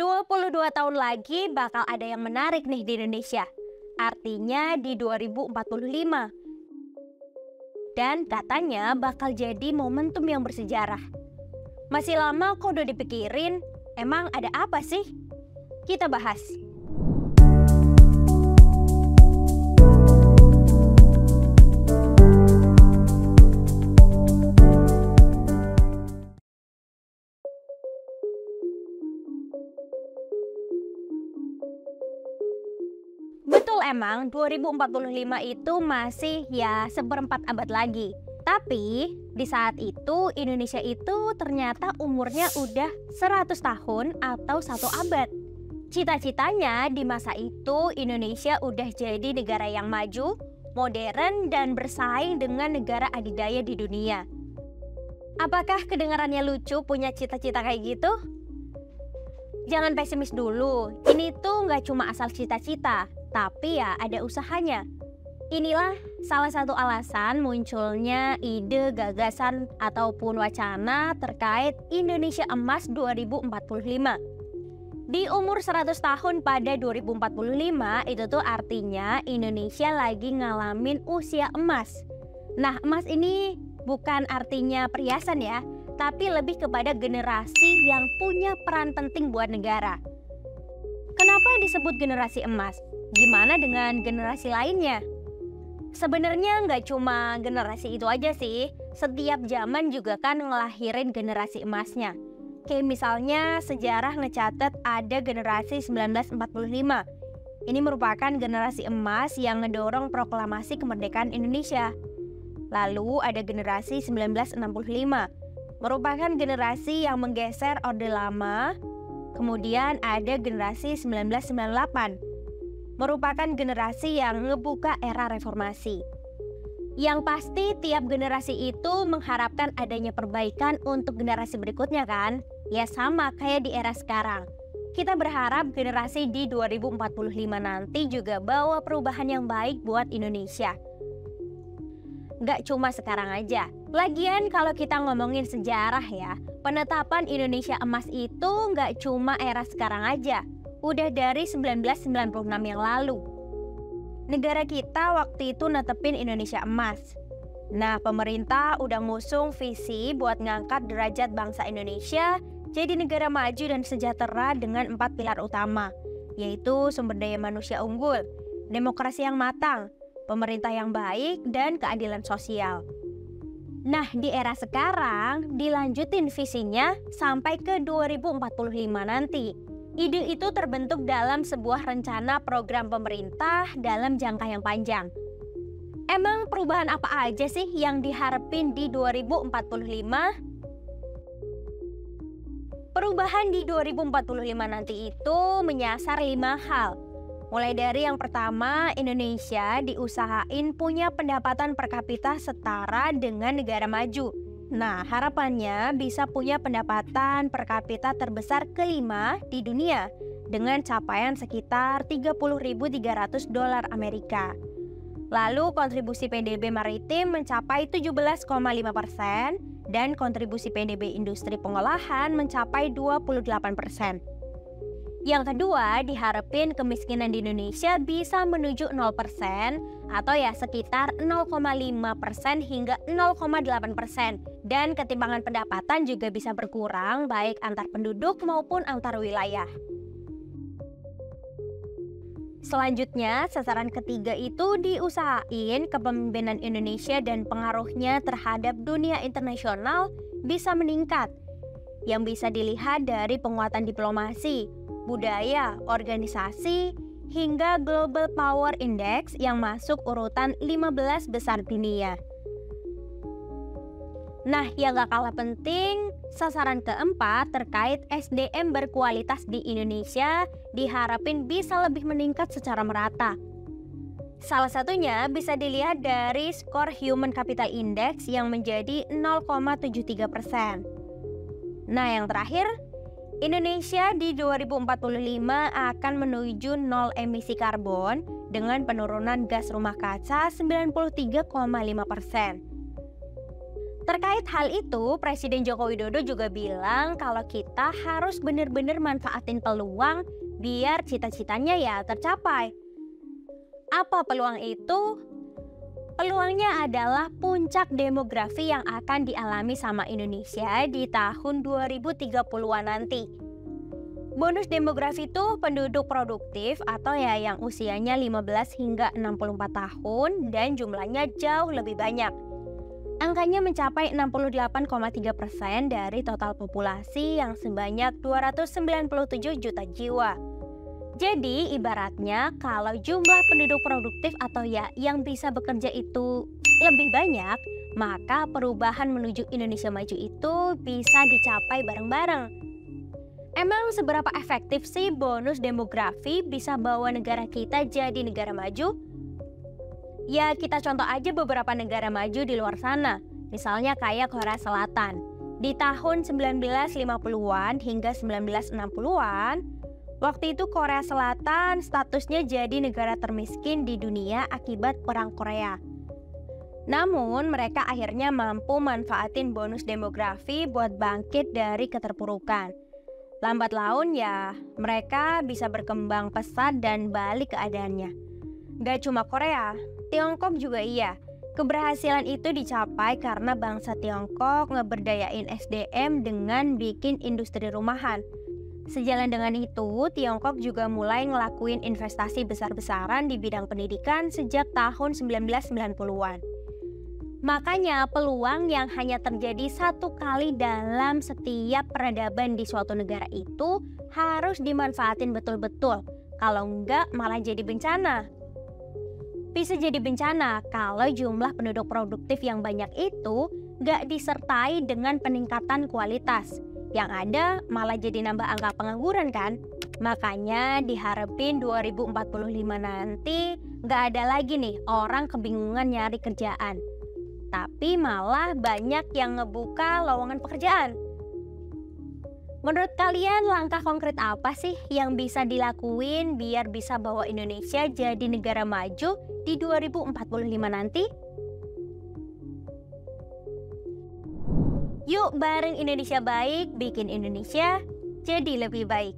22 tahun lagi bakal ada yang menarik nih di Indonesia. Artinya di 2045. Dan katanya bakal jadi momentum yang bersejarah. Masih lama kok udah dipikirin, emang ada apa sih? Kita bahas. Betul emang 2045 itu masih seperempat abad lagi. Tapi di saat itu Indonesia itu ternyata umurnya udah 100 tahun atau 1 abad. Cita-citanya di masa itu Indonesia udah jadi negara yang maju, modern, dan bersaing dengan negara adidaya di dunia. Apakah kedengarannya lucu punya cita-cita kayak gitu? Jangan pesimis dulu, ini tuh nggak cuma asal cita-cita, tapi ada usahanya. Inilah salah satu alasan munculnya ide, gagasan, ataupun wacana terkait Indonesia Emas 2045. Di umur 100 tahun pada 2045 itu tuh artinya Indonesia lagi ngalamin usia emas. Nah, emas ini bukan artinya perhiasan ya, tapi lebih kepada generasi yang punya peran penting buat negara. Kenapa disebut generasi emas? Gimana dengan generasi lainnya? Sebenarnya nggak cuma generasi itu aja sih, setiap zaman juga kan ngelahirin generasi emasnya. Kayak misalnya sejarah ngecatet ada generasi 1945. Ini merupakan generasi emas yang ngedorong proklamasi kemerdekaan Indonesia. Lalu ada generasi 1965, merupakan generasi yang menggeser Orde Lama. Kemudian ada generasi 1998, merupakan generasi yang ngebuka era reformasi. Yang pasti tiap generasi itu mengharapkan adanya perbaikan untuk generasi berikutnya kan? Ya sama kayak di era sekarang. Kita berharap generasi di 2045 nanti juga bawa perubahan yang baik buat Indonesia. Nggak cuma sekarang aja. Lagian kalau kita ngomongin sejarah ya, penetapan Indonesia Emas itu nggak cuma era sekarang aja. Udah dari 1996 yang lalu. Negara kita waktu itu netepin Indonesia Emas. Nah, pemerintah udah ngusung visi buat ngangkat derajat bangsa Indonesia jadi negara maju dan sejahtera dengan 4 pilar utama, yaitu sumber daya manusia unggul, demokrasi yang matang, pemerintah yang baik, dan keadilan sosial. Nah, di era sekarang dilanjutin visinya sampai ke 2045 nanti. Ide itu terbentuk dalam sebuah rencana program pemerintah dalam jangka yang panjang. Emang perubahan apa aja sih yang diharapin di 2045? Perubahan di 2045 nanti itu menyasar 5 hal. Mulai dari yang pertama, Indonesia diusahain punya pendapatan per kapita setara dengan negara maju. Nah, harapannya bisa punya pendapatan per kapita terbesar kelima di dunia dengan capaian sekitar $30.300 Amerika. Lalu kontribusi PDB maritim mencapai 17,5% dan kontribusi PDB industri pengolahan mencapai 28%. Yang kedua, diharapin kemiskinan di Indonesia bisa menuju 0% atau sekitar 0,5% hingga 0,8%. Dan ketimpangan pendapatan juga bisa berkurang baik antar penduduk maupun antar wilayah. Selanjutnya, sasaran ketiga itu diusahain kepemimpinan Indonesia dan pengaruhnya terhadap dunia internasional bisa meningkat. Yang bisa dilihat dari penguatan diplomasi, budaya, organisasi, hingga Global Power Index yang masuk urutan 15 besar dunia. Nah, yang gak kalah penting, sasaran keempat terkait SDM berkualitas di Indonesia diharapin bisa lebih meningkat secara merata. Salah satunya bisa dilihat dari skor Human Capital Index yang menjadi 0,73%. Nah, yang terakhir, Indonesia di 2045 akan menuju nol emisi karbon dengan penurunan gas rumah kaca 93,5%. Terkait hal itu, Presiden Joko Widodo juga bilang kalau kita harus benar-benar manfaatin peluang biar cita-citanya ya tercapai. Apa peluang itu? Peluangnya adalah puncak demografi yang akan dialami sama Indonesia di tahun 2030-an nanti. Bonus demografi itu penduduk produktif atau ya yang usianya 15 hingga 64 tahun dan jumlahnya jauh lebih banyak. Angkanya mencapai 68,3% dari total populasi yang sebanyak 297 juta jiwa. Jadi ibaratnya kalau jumlah penduduk produktif atau ya yang bisa bekerja itu lebih banyak, maka perubahan menuju Indonesia maju itu bisa dicapai bareng-bareng. Emang seberapa efektif sih bonus demografi bisa bawa negara kita jadi negara maju? Ya kita contoh aja beberapa negara maju di luar sana, misalnya kayak Korea Selatan. Di tahun 1950-an hingga 1960-an, waktu itu Korea Selatan statusnya jadi negara termiskin di dunia akibat Perang Korea. Namun mereka akhirnya mampu manfaatin bonus demografi buat bangkit dari keterpurukan. Lambat laun ya mereka bisa berkembang pesat dan balik keadaannya. Gak cuma Korea, Tiongkok juga iya. Keberhasilan itu dicapai karena bangsa Tiongkok ngeberdayain SDM dengan bikin industri rumahan. Sejalan dengan itu, Tiongkok juga mulai ngelakuin investasi besar-besaran di bidang pendidikan sejak tahun 1990-an. Makanya peluang yang hanya terjadi satu kali dalam setiap peradaban di suatu negara itu harus dimanfaatin betul-betul. Kalau enggak malah jadi bencana. Bisa jadi bencana kalau jumlah penduduk produktif yang banyak itu enggak disertai dengan peningkatan kualitas. Yang ada malah jadi nambah angka pengangguran kan? Makanya diharapin 2045 nanti nggak ada lagi nih orang kebingungan nyari kerjaan. Tapi malah banyak yang ngebuka lowongan pekerjaan. Menurut kalian langkah konkret apa sih yang bisa dilakuin biar bisa bawa Indonesia jadi negara maju di 2045 nanti? Yuk bareng Indonesia Baik, bikin Indonesia jadi lebih baik.